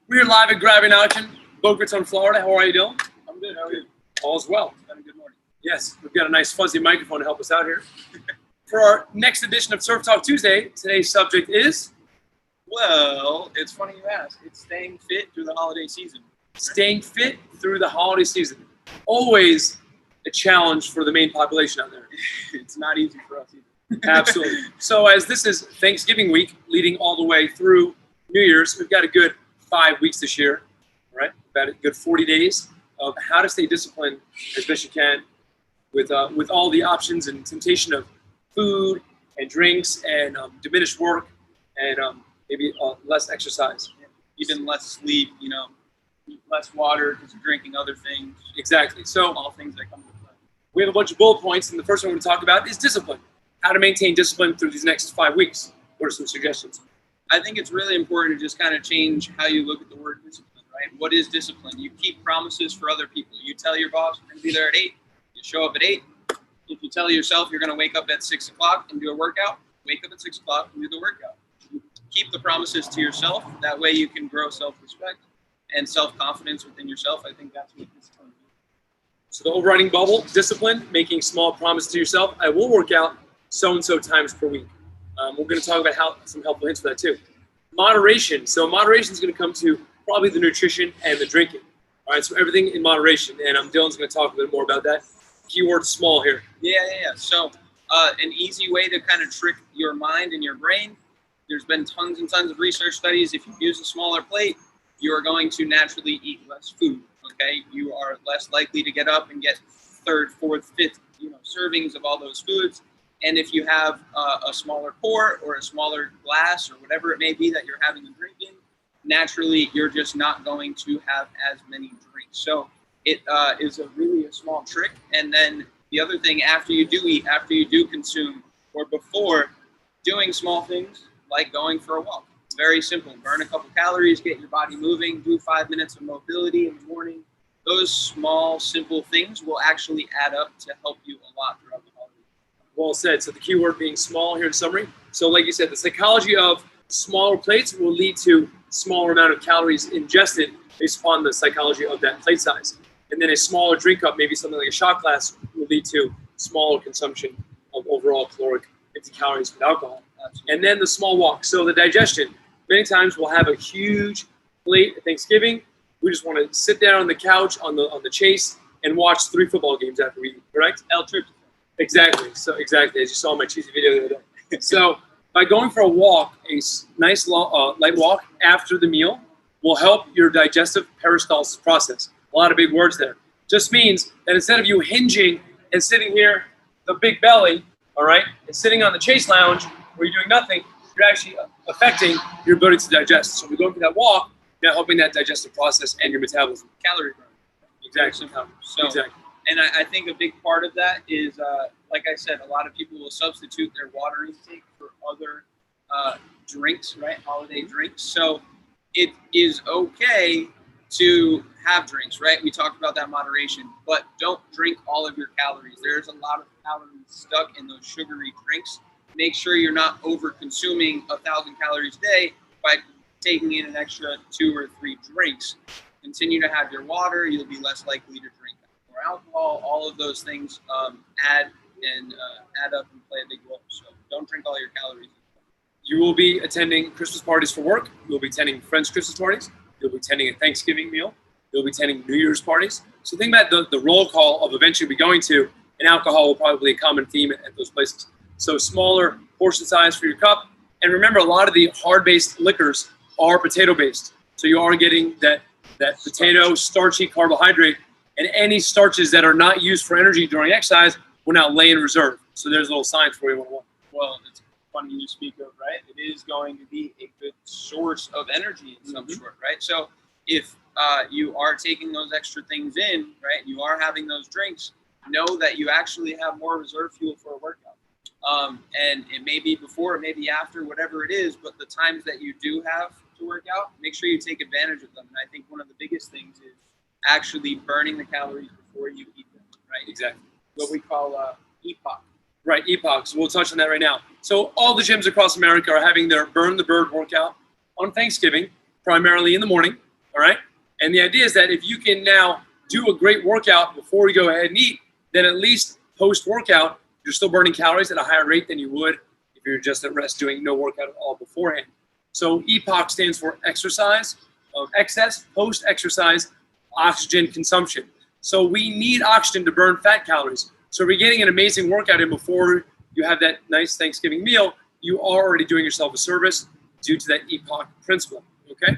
We're live at Grabbing Action, Boca Raton, Florida. How are you doing? I'm good. How are you? All's well. Having a good morning. Yes, we've got a nice fuzzy microphone to help us out here. For our next edition of Surf Talk Tuesday, today's subject is Well, it's funny you ask. It's staying fit through the holiday season. staying fit through the holiday season. Always a challenge for the main population out there. It's not easy for us either. Absolutely. So as this is Thanksgiving week, leading all the way through New Year's, we've got a good 5 weeks this year, right? About a good 40 days of how to stay disciplined as best you can with all the options and temptation of food and drinks and diminished work and maybe less exercise. Even less sleep, less water because you're drinking other things. Exactly. So All things that come with play. we have a bunch of bullet points, and the first one we're going to talk about is discipline. How to maintain discipline through these next 5 weeks. What are some suggestions? I think it's really important to just kind of change how you look at the word discipline, right? What is discipline? You keep promises for other people. You tell your boss you're going to be there at 8. You show up at 8. If you tell yourself you're going to wake up at 6 o'clock and do a workout, wake up at 6 o'clock and do the workout. You keep the promises to yourself. That way you can grow self-respect and self-confidence within yourself. I think that's what discipline is. So the overriding bubble, discipline, making small promises to yourself. I will work out so-and-so times per week. We're going to talk about some helpful hints for that too. Moderation. So moderation is going to come to probably the nutrition and the drinking. All right, so everything in moderation. And Dylan's going to talk a bit more about that. Keyword small here. Yeah. So an easy way to kind of trick your mind and your brain, there's been tons and tons of research studies. If you use a smaller plate, you are going to naturally eat less food, okay? You are less likely to get up and get third, fourth, fifth, servings of all those foods. And if you have a smaller pour or a smaller glass or whatever it may be that you're having a drink in, naturally you're just not going to have as many drinks. So it is really a small trick. And then the other thing, after you do eat, after you do consume, or before, doing small things like going for a walk. Very simple. Burn a couple calories, get your body moving, do 5 minutes of mobility in the morning. Those small, simple things will actually add up to help you a lot throughout the holiday. Well said. So the key word being small here in summary. So like you said, the psychology of smaller plates will lead to smaller amount of calories ingested based upon the psychology of that plate size. And then a smaller drink cup, maybe something like a shot glass, will lead to smaller consumption of overall caloric empty calories with alcohol. Absolutely. And then the small walk. So the digestion. Many times we'll have a huge plate at Thanksgiving. We just want to sit down on the couch on the chase and watch 3 football games after we eat, correct? El Tryptophan. Exactly. So exactly, as you saw in my cheesy video the other day. So by going for a walk, a nice light walk after the meal will help your digestive peristalsis process. A lot of big words there. Just means that instead of you hinging and sitting here, the big belly, all right, and sitting on the chase lounge where you're doing nothing, you're actually affecting your ability to digest. So we're going for that walk, now helping that digestive process and your metabolism. Calorie burn. Exactly. So, Exactly. And I think a big part of that is, like I said, a lot of people will substitute their water intake for other drinks, right? Holiday drinks. So it is okay to have drinks, right? We talked about that moderation, but don't drink all of your calories. There's a lot of calories stuck in those sugary drinks. Make sure you're not over consuming 1,000 calories a day by taking in an extra 2 or 3 drinks. Continue to have your water. You'll be less likely to drink more alcohol. All of those things add up and play a big role. So don't drink all your calories. You will be attending Christmas parties for work. You'll be attending friends' Christmas parties. You'll be attending a Thanksgiving meal. You'll be attending New Year's parties. So think about the roll call of events you'll be going to, and alcohol will probably be a common theme at those places. So smaller portion size for your cup. And remember, a lot of the hard-based liquors are potato-based. So you are getting that potato, starchy carbohydrate, and any starches that are not used for energy during exercise will now lay in reserve. So there's a little science for you 101. Well, it's funny you speak of, right? It is going to be a good source of energy in some sort, right? So if you are taking those extra things in, right, you are having those drinks, know that you actually have more reserve fuel for a workout. And it may be before, it may be after, whatever it is, but the times that you do have to work out, make sure you take advantage of them. And I think one of the biggest things is actually burning the calories before you eat them, right? Exactly. What we call EPOC. Right, EPOC. So we'll touch on that right now. So all the gyms across America are having their Burn the Bird workout on Thanksgiving, primarily in the morning. All right. And the idea is that if you can now do a great workout before you go ahead and eat, then at least post-workout, you're still burning calories at a higher rate than you would if you're just at rest doing no workout at all beforehand. So EPOC stands for exercise of excess post-exercise oxygen consumption. So we need oxygen to burn fat calories. So if you're getting an amazing workout in before you have that nice Thanksgiving meal, you are already doing yourself a service due to that EPOC principle, okay?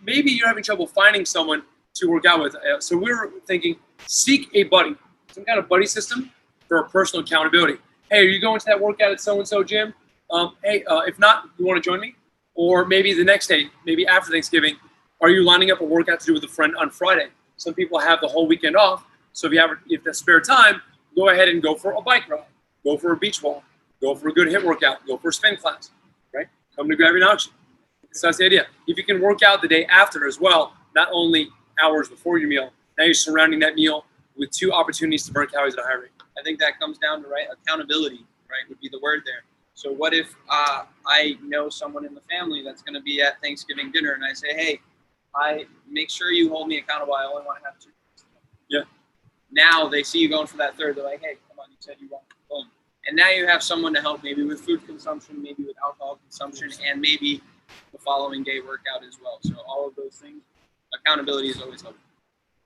Maybe you're having trouble finding someone to work out with. So we're thinking, seek a buddy, some kind of buddy system for personal accountability. Hey, are you going to that workout at so-and-so gym? If not, you want to join me? Or maybe the next day, maybe after Thanksgiving, are you lining up a workout to do with a friend on Friday? Some people have the whole weekend off. So if you have spare time, go ahead and go for a bike ride, go for a beach walk, go for a good HIIT workout, go for a spin class, right? Come to grab your oxygen. So that's the idea. If you can work out the day after as well, not only hours before your meal, now you're surrounding that meal with 2 opportunities to burn calories at a high rate. I think that comes down to, right, accountability, right, would be the word there. So what if I know someone in the family that's going to be at Thanksgiving dinner, and I say, hey, I make sure you hold me accountable. I only want to have 2. Yeah. Now they see you going for that third. They're like, hey, come on, you said you want to. Boom. And now you have someone to help, maybe with food consumption, maybe with alcohol consumption, and maybe the following day workout as well. So all of those things, accountability is always helpful.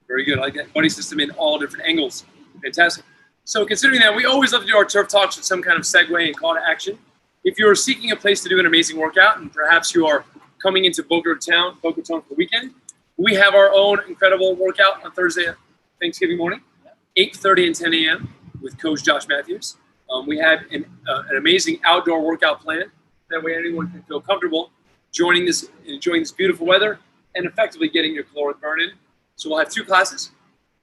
Very good. I like that buddy system in all different angles. Fantastic. So considering that, we always love to do our Turf Talks with some kind of segue and call to action. If you're seeking a place to do an amazing workout, and perhaps you are coming into Boca Raton for the weekend, we have our own incredible workout on Thursday, Thanksgiving morning, 8:30 and 10 a.m. with Coach Josh Matthews. We have an amazing outdoor workout plan. That way anyone can feel comfortable enjoying this beautiful weather and effectively getting your caloric burn in. So we'll have 2 classes,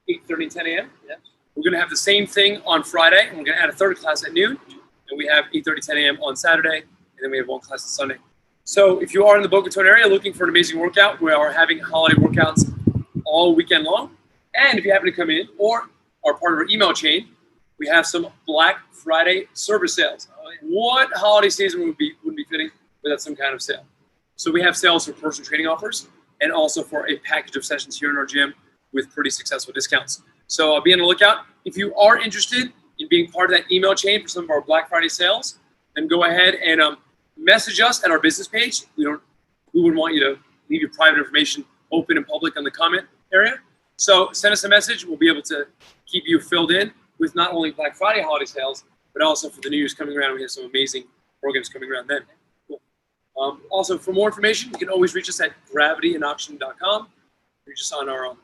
8:30 and 10 a.m. Yes. We're going to have the same thing on Friday, and we're going to add a 3rd class at noon. And we have 8:30, 10 a.m. on Saturday, and then we have 1 class on Sunday. So if you are in the Boca Raton area looking for an amazing workout, we are having holiday workouts all weekend long. And if you happen to come in or are part of our email chain, we have some Black Friday service sales. What holiday season wouldn't be fitting without some kind of sale? So we have sales for personal training offers and also for a package of sessions here in our gym with pretty successful discounts. So be on the lookout. If you are interested in being part of that email chain for some of our Black Friday sales, then go ahead and message us at our business page. We wouldn't want you to leave your private information open and public on the comment area. So send us a message. We'll be able to keep you filled in with not only Black Friday holiday sales, but also for the New Year's coming around. We have some amazing programs coming around then. Cool. Also, for more information, you can always reach us at gravityindoxygen.com. Reach us on our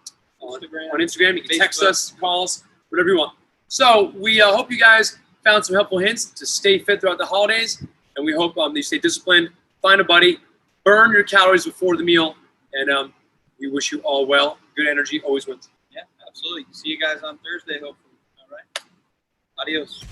Instagram. You can text us, call us, whatever you want. So we hope you guys found some helpful hints to stay fit throughout the holidays, and we hope that you stay disciplined, find a buddy, burn your calories before the meal, and we wish you all well. Good energy always wins. Yeah, absolutely. See you guys on Thursday, hopefully. All right. Adios.